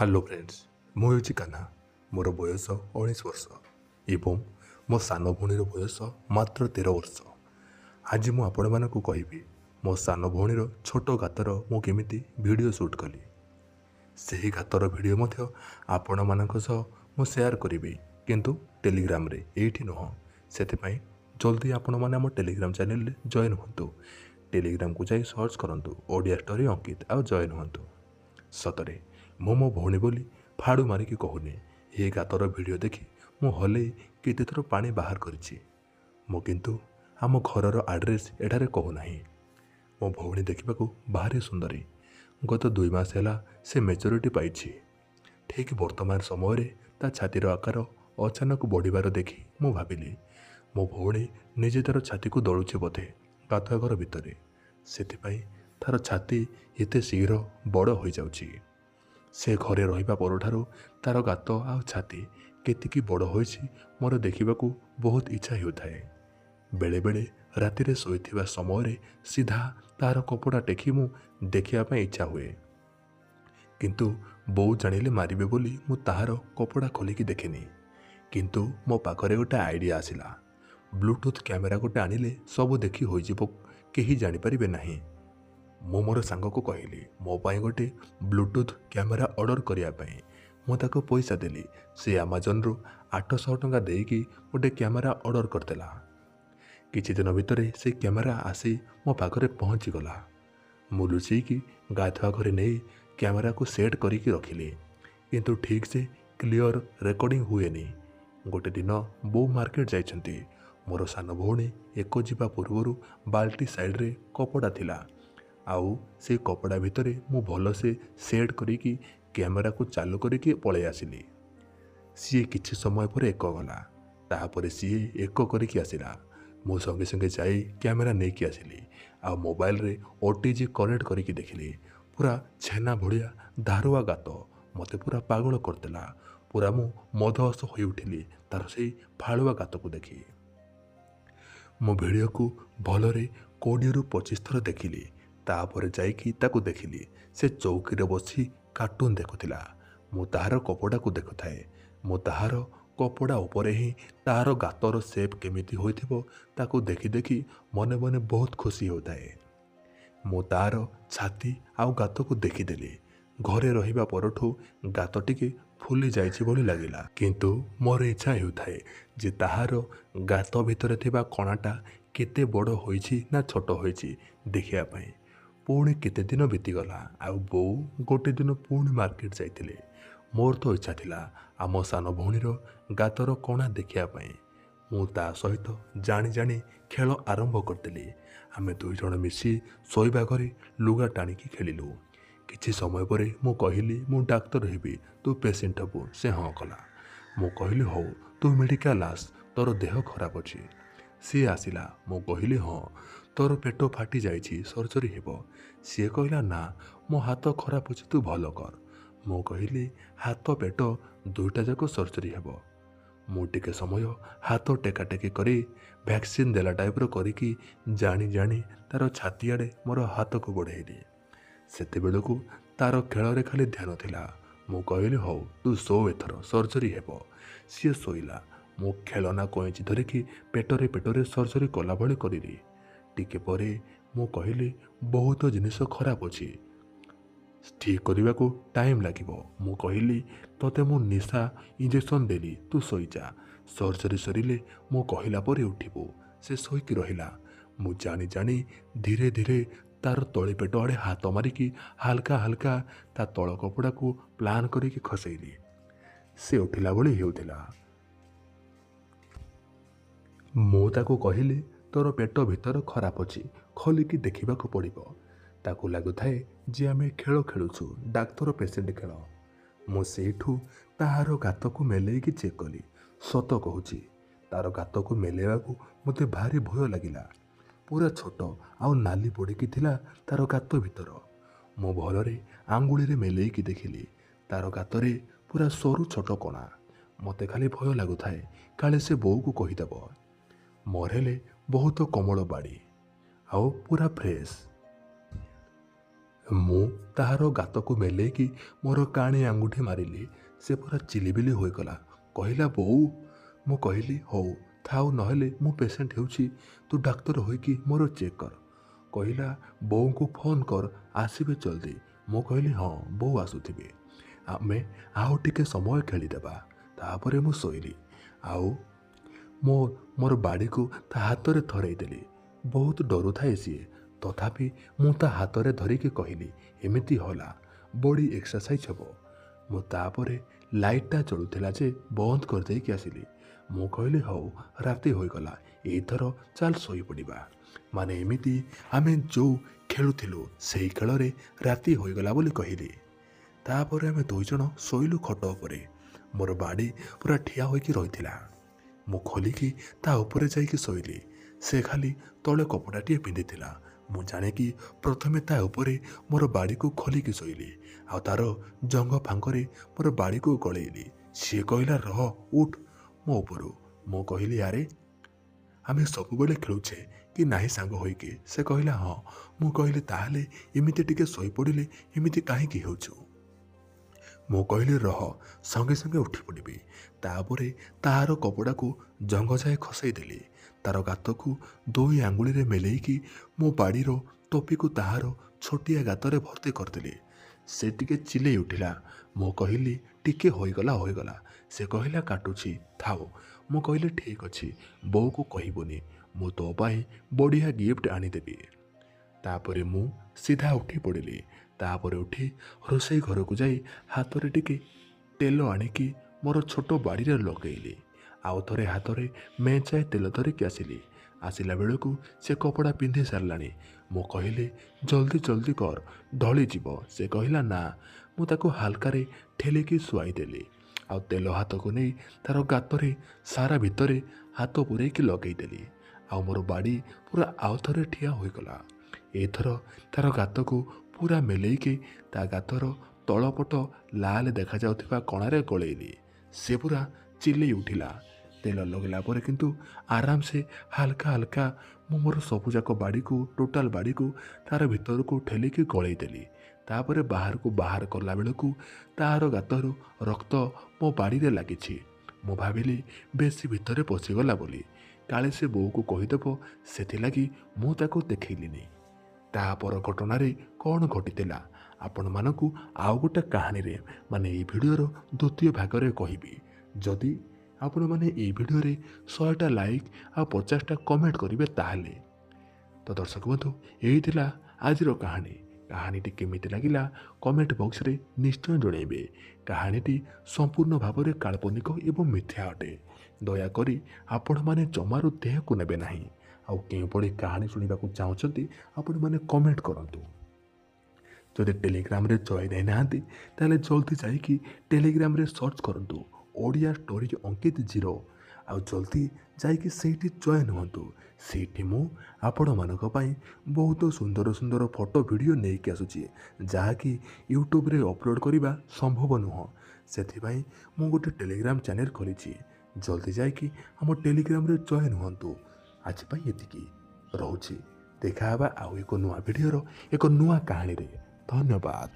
Hello friends मुझे कान्हा मोर बयस 19 वर्ष एवं मो सान भौणीर बयस मात्र 13 वर्ष। आज मु आपण मानकु कहबी मो सान भौणीर छोट गातर मु केमिति वीडियो शूट कली। सही गातर वीडियो मध्य आपण मानक सह मु शेयर करिबी किंतु टेलीग्राम रे एठी नुह। सेथिपई जल्दी आपण माने हम टेलीग्राम चैनल रे जॉइन होंतु। टेलीग्राम को जाई सर्च करंतु ओडिया स्टोरी अंकित आ जॉइन होंतु। सतरे मो मो भौणी बोली फाड़ू मारिकी कहूनी ये गातर वीडियो देखी मु हले केते थर पानी बाहर करिछि। मो किंतु आम घरर आड्रेस एठारे कहूना। मो भौणी देखा भारी सुंदरी। गत 2 मास है से मेच्योरिटी पाइछि। ठीक वर्तमान समय ता छातीर आकार अचानक बढ़िबार देखी मु भाविली मो भौणी निजे तार छाती को दलुछि बोधे गाधुआ घर भितर। सेथिपई तार छाती एते शीघ्र बड़ हो जाउछि। से घरे रहिबा परठारु तार गात आ छाती केतिकी बड़ होइछि मोर देखिबाकू बहुत इच्छा हेउथाए। बेले बेले राति रे सोइथिबा समय सीधा तार कपड़ा टेकी मु देखिया पई इच्छा हुए, किंतु बो जानिले मारिबे बोली मु ताहार कपड़ा खोलिकी देखिनी। किंतु मो पाखरे गोटे आइडिया आसिला। ब्लूटूथ कैमेरा गोटे आनिले सब देखी होइजिबो, केही जानि परिबे नाही। मु मोर सांग को कहली मो पाई गोटे ब्लूटूथ कैमेरा ऑर्डर करिया पई। मु ताको पैसा देली। से अमेजन रु 800 टंका देकी गोटे कैमेरा ऑर्डर करदेला। किछि दिन भितर से कैमेरा आसी मो पाखरे पहुँची गला। मु लुचैकी गाधुआ घरे नहीं कैमेरा को सेट करिकी रखिली, किंतु ठीक से क्लियर रेकर्डिंग हुएनी। गोटे दिन बो मार्केट जाइछंती। मोर सान भौणी एको जिबा पूर्वरु बाल्टी साइड रे कपड़ा थिला। आउ से कपड़ा भितरे मु भल से सेट करिकी कैमेरा को चालू करिकी पळे आसिली। सी किछि समय पर एक गला, ताहापर सी एक करिकी आसिला। मु संगे संगे जाई कैमेरा नेकी आसिली। आ मोबाइल रे ओटीजी कनेक्ट करिकी देखिली। पूरा छेना भड़िया धारुआ गात मते पूरा पागल करदेला। पूरा मु मदहस होई उठिली तार से फाळुआ गात को देखी। मो वीडियो को भलरे 20 रु 25 थर देखिली। तापर जाइकी ताकू देखिली से चौकी रे बसी कार्टून देखुथिला। मु ताहार कपड़ा को देखुथाए। मु ताहार कपड़ा उपरे ही ताहार गातर शेप केमिति होइथिबो ताकू देखी देखी मने मने बहुत खुशी होताए। मु ताहार छाती आउ गात को देखिदेली। घरे रहिबा परठू गात टिके फुली जाइछि बोली लागिला, किंतु मोर इच्छा हेउथाए जे ताहार गात भितरे थिबा कणाटा केते बड़ होइछि ना छोट होइछि देखिया पई। पुणी केते दिन बीतीगला। आउ बो गोटे दिन पुणी मार्केट जाइतिले। मोर तो इच्छा थिला आम सान भौणीर गातर कणा देखिया पई। मु ता सहित जानी जानी खेल आरंभ करदेली। आमे 2 जण मिसी सोइबा घरे लुगा टाणिकी खेलिलु। किछि समय परे मु कहली मु डाक्तर हेबी, तू पेशेंट हबु। से हाँ कला। मु कहली हो तू मेडिकल आस, तोर देह खराब अछि। सी आसिला। मु कहली हाँ तोर पेट फाटी जाइछि, सर्जरी हेबो। सी कहला ना मो हाथ खराब अछि, तू भल कर। मु कहली हाथ पेट दुईटा जाक सर्जरी हेबो। मु टिके समय हाथ टेका टेकी करी वैक्सीन देला टाइपर करिकी जानी जानी तार छाती आड़े मोर हाथ को बढ़ेली। सेते बेलकू तार खेल खाली ध्यान थिला। मु कहली हो तू सो एथर सर्जरी हेबो। सी सोइला। मु खेलना कइंची धरिकी पेटरे सर्जरी कला भली करिली। टिके परे मु कहली बहुत जिनिस खराब अछि, ठीक करने को टाइम लागिबो। मु कहली तते मु निशा इंजेक्शन देली, तू सोई जा। सर्जरी सरिले मु कहला परे उठिबो। से सोईकी रहिला। मु जानी जानी धीरे धीरे तार तळे पेट आड़े हाथ मारिकी हल्का हल्का ता तळ कपड़ा को प्लान करिकी खसैली। से उठिला भली हेउथिला। मु ताको कहली तोर पेट भितर खराब अछि, खोलिकी देखिबाको पड़िबो। ताको लागुथाए जे आमे खेल खेलुछु, डाक्तर पेशेंट खेल। मु सेठू ताहार गात को मेलेइकी चेक कली। सत कहूची तार गात को मेलेवाकू मते भारी भय लागिला। पूरा छोट आउ नाली पड़िकी थिला तार गात भितर। मु भलरे आंगुली रे मेलेइकी देखिली तार गातरे पूरा सरू छोट कणा। मते खाली भय लागुथाए काले से बोऊ को कहिदेबो। मोर हेले बहुत कोमल बाड़ी आउ पूरा फ्रेश। ମୁଁ ତାହାର ଗାତକୁ ମେଲେଇକି ମୋର କାଣି ଆଙ୍ଗୁଠି ମାରିଲି। ସେ ପୁରା ଚିଲିବିଲି ହୋଇଗଲା। କହିଲା, ବୋଉ। ମୁଁ କହିଲି, ହଉ ଥାଉ, ନହେଲେ ମୁଁ ପେସେଣ୍ଟ ହେଉଛି, ତୁ ଡାକ୍ତର ହୋଇକି ମୋର ଚେକ୍ କର। କହିଲା, ବୋଉଙ୍କୁ ଫୋନ୍ କର, ଆସିବେ ଜଲ୍ଦି। ମୁଁ କହିଲି, ହଁ ବୋଉ ଆସୁଥିବେ, ଆମେ ଆଉ ଟିକେ ସମୟ ଖେଳିଦେବା। ତାପରେ ମୁଁ ଶୋଇଲି। ଆଉ ମୋର ବାଡ଼ିକୁ ତା ହାତରେ ଧରେଇ ଦେଲି। ବହୁତ ଡରୁଥାଏ ସିଏ, ତଥାପି ମୁଁ ତା ହାତରେ ଧରିକି କହିଲି, ଏମିତି ହେଲା ବଡ଼ି ଏକ୍ସରସାଇଜ୍ ହେବ। ମୁଁ ତାପରେ ଲାଇଟ୍ଟା ଜଳୁଥିଲା ଯେ ବନ୍ଦ କରିଦେଇକି ଆସିଲି। ମୁଁ କହିଲି, ହଉ ରାତି ହୋଇଗଲା, ଏଇଥର ଚାଲ ଶୋଇପଡ଼ିବା। ମାନେ ଏମିତି ଆମେ ଯେଉଁ ଖେଳୁଥିଲୁ ସେଇ ଖେଳରେ ରାତି ହୋଇଗଲା ବୋଲି କହିଲି। ତାପରେ ଆମେ ଦୁଇଜଣ ଶୋଇଲୁ ଖଟ ଉପରେ। ମୋର ବାଡ଼ି ପୁରା ଠିଆ ହୋଇକି ରହିଥିଲା। ମୁଁ ଖୋଲିକି ତା ଉପରେ ଯାଇକି ଶୋଇଲି। ସେ ଖାଲି ତଳେ କପଡ଼ାଟିଏ ପିନ୍ଧିଥିଲା। ମୁଁ ଜାଣିକି ପ୍ରଥମେ ତା ଉପରେ ମୋର ବାଡ଼ିକୁ ଖୋଲିକି ଶୋଇଲି, ଆଉ ତାର ଜଙ୍ଘ ଫାଙ୍କରେ ମୋର ବାଡ଼ିକୁ ଗଳେଇଲି। ସିଏ କହିଲା, ରହ, ଉଠ ମୋ ଉପରୁ। ମୁଁ କହିଲି, ଆରେ ଆମେ ସବୁବେଳେ ଖେଳୁଛେ କି ନାହିଁ ସାଙ୍ଗ ହୋଇକି? ସେ କହିଲା, ହଁ। ମୁଁ କହିଲି, ତାହେଲେ ଏମିତି ଟିକେ ଶୋଇପଡ଼ିଲେ ଏମିତି କାହିଁକି ହେଉଛୁ? ମୁଁ କହିଲି, ରହ, ସଙ୍ଗେ ସଙ୍ଗେ ଉଠି ପଡ଼ିବି। ତାପରେ ତାହାର କପଡ଼ାକୁ ଜଙ୍ଘ ଯାଏ ଖସେଇ ଦେଲି। ତାର ଗାତକୁ ଦୁଇ ଆଙ୍ଗୁଳିରେ ମେଲେଇକି ମୋ ବାଡ଼ିର ଟୋପିକୁ ତାହାର ଛୋଟିଆ ଗାତରେ ଭର୍ତ୍ତି କରିଦେଲି। ସେ ଟିକେ ଚିଲେଇ ଉଠିଲା। ମୁଁ କହିଲି, ଟିକେ ହୋଇଗଲା। ସେ କହିଲା, କାଟୁଛି, ଥାଉ। ମୁଁ କହିଲି, ଠିକ୍ ଅଛି, ବୋଉକୁ କହିବୁନି, ମୁଁ ତୋ ପାଇଁ ବଢ଼ିଆ ଗିଫ୍ଟ ଆଣିଦେବି। ତାପରେ ମୁଁ ସିଧା ଉଠି ପଡ଼ିଲି। ତାପରେ ଉଠି ରୋଷେଇ ଘରକୁ ଯାଇ ହାତରେ ଟିକେ ତେଲ ଆଣିକି ମୋର ଛୋଟ ବାଡ଼ିରେ ଲଗେଇଲି। ଆଉ ଥରେ ହାତରେ ମେଞ୍ଚାଏ ତେଲ ଧରିକି ଆସିଲି। ଆସିଲା ବେଳକୁ ସେ କପଡ଼ା ପିନ୍ଧି ସାରିଲାଣି। ମୁଁ କହିଲି, ଜଲ୍ଦି ଜଲ୍ଦି କର, ଢଳିଯିବ। ସେ କହିଲା, ନା। ମୁଁ ତାକୁ ହାଲକାରେ ଠେଲିକି ଶୁଆଇଦେଲି। ଆଉ ତେଲ ହାତକୁ ନେଇ ତାର ଗାତରେ ସାରା ଭିତରେ ହାତ ପୂରେଇକି ଲଗେଇଦେଲି। ଆଉ ମୋର ବାଡ଼ି ପୁରା ଆଉ ଥରେ ଠିଆ ହୋଇଗଲା। ଏଥର ତାର ଗାତକୁ ପୁରା ମେଲେଇକି ତା ଗାତର ତଳପଟ ଲାଲ ଦେଖାଯାଉଥିବା କଣାରେ ଗଳେଇଲି। ସେ ପୁରା ଚିଲେଇ ଉଠିଲା। ତେଲ ଲଗେଇଲା ପରେ କିନ୍ତୁ ଆରାମସେ ହାଲକା ମୁଁ ମୋର ସବୁଯାକ ବାଡ଼ିକୁ, ଟୋଟାଲ ବାଡ଼ିକୁ ତାର ଭିତରକୁ ଠେଲିକି ଗଳେଇ ଦେଲି। ତାପରେ ବାହାରକୁ ବାହାର କଲା ବେଳକୁ ତାର ଗାତରୁ ରକ୍ତ ମୋ ବାଡ଼ିରେ ଲାଗିଛି। ମୁଁ ଭାବିଲି ବେଶୀ ଭିତରେ ପଶିଗଲା ବୋଲି, କାଳେ ସେ ବୋଉକୁ କହିଦେବ, ସେଥିଲାଗି ମୁଁ ତାକୁ ଦେଖେଇଲିନି। ତାପର ଘଟଣାରେ କ'ଣ ଘଟିଥିଲା ଆପଣମାନଙ୍କୁ ଆଉ ଗୋଟେ କାହାଣୀରେ, ମାନେ ଏଇ ଭିଡ଼ିଓର ଦ୍ୱିତୀୟ ଭାଗରେ କହିବି। ଯଦି ଆପଣମାନେ ଏଇ ଭିଡ଼ିଓରେ 100ଟା ଲାଇକ୍ ଆଉ 50ଟା କମେଣ୍ଟ କରିବେ ତାହେଲେ। ତ ଦର୍ଶକ ବନ୍ଧୁ, ଏଇ ଥିଲା ଆଜିର କାହାଣୀ। କାହାଣୀଟି କେମିତି ଲାଗିଲା କମେଣ୍ଟ ବକ୍ସରେ ନିଶ୍ଚୟ ଜଣାଇବେ। କାହାଣୀଟି ସମ୍ପୂର୍ଣ୍ଣ ଭାବରେ କାଳ୍ପନିକ ଏବଂ ମିଥ୍ୟା ଅଟେ। ଦୟାକରି ଆପଣମାନେ ଜମାରୁ ଦେହକୁ ନେବେ ନାହିଁ। ଆଉ କେଉଁଭଳି କାହାଣୀ ଶୁଣିବାକୁ ଚାହୁଁଛନ୍ତି ଆପଣମାନେ କମେଣ୍ଟ କରନ୍ତୁ। ଯଦି ଟେଲିଗ୍ରାମରେ ଜଏନ୍ ହେଇନାହାନ୍ତି ତାହେଲେ ଜଲ୍ଦି ଯାଇକି ଟେଲିଗ୍ରାମରେ ସର୍ଚ୍ଚ କରନ୍ତୁ ଓଡ଼ିଆ ଷ୍ଟୋରି ଅଙ୍କିତ 0, ଆଉ ଜଲ୍ଦି ଯାଇକି ସେଇଠି ଜଏନ୍ ହୁଅନ୍ତୁ। ସେଇଠି ମୁଁ ଆପଣମାନଙ୍କ ପାଇଁ ବହୁତ ସୁନ୍ଦର ସୁନ୍ଦର ଫଟୋ ଭିଡ଼ିଓ ନେଇକି ଆସୁଛି, ଯାହାକି ୟୁଟ୍ୟୁବରେ ଅପଲୋଡ଼ କରିବା ସମ୍ଭବ ନୁହଁ। ସେଥିପାଇଁ ମୁଁ ଗୋଟେ ଟେଲିଗ୍ରାମ ଚ୍ୟାନେଲ ଖୋଲିଛି। ଜଲ୍ଦି ଯାଇକି ଆମ ଟେଲିଗ୍ରାମରେ ଜଏନ୍ ହୁଅନ୍ତୁ। ଆଜି ପାଇଁ ଏତିକି, ରହୁଛି। ଦେଖା ହେବା ଆଉ ଏକ ନୂଆ ଭିଡ଼ିଓର ଏକ ନୂଆ କାହାଣୀରେ। ଧନ୍ୟବାଦ।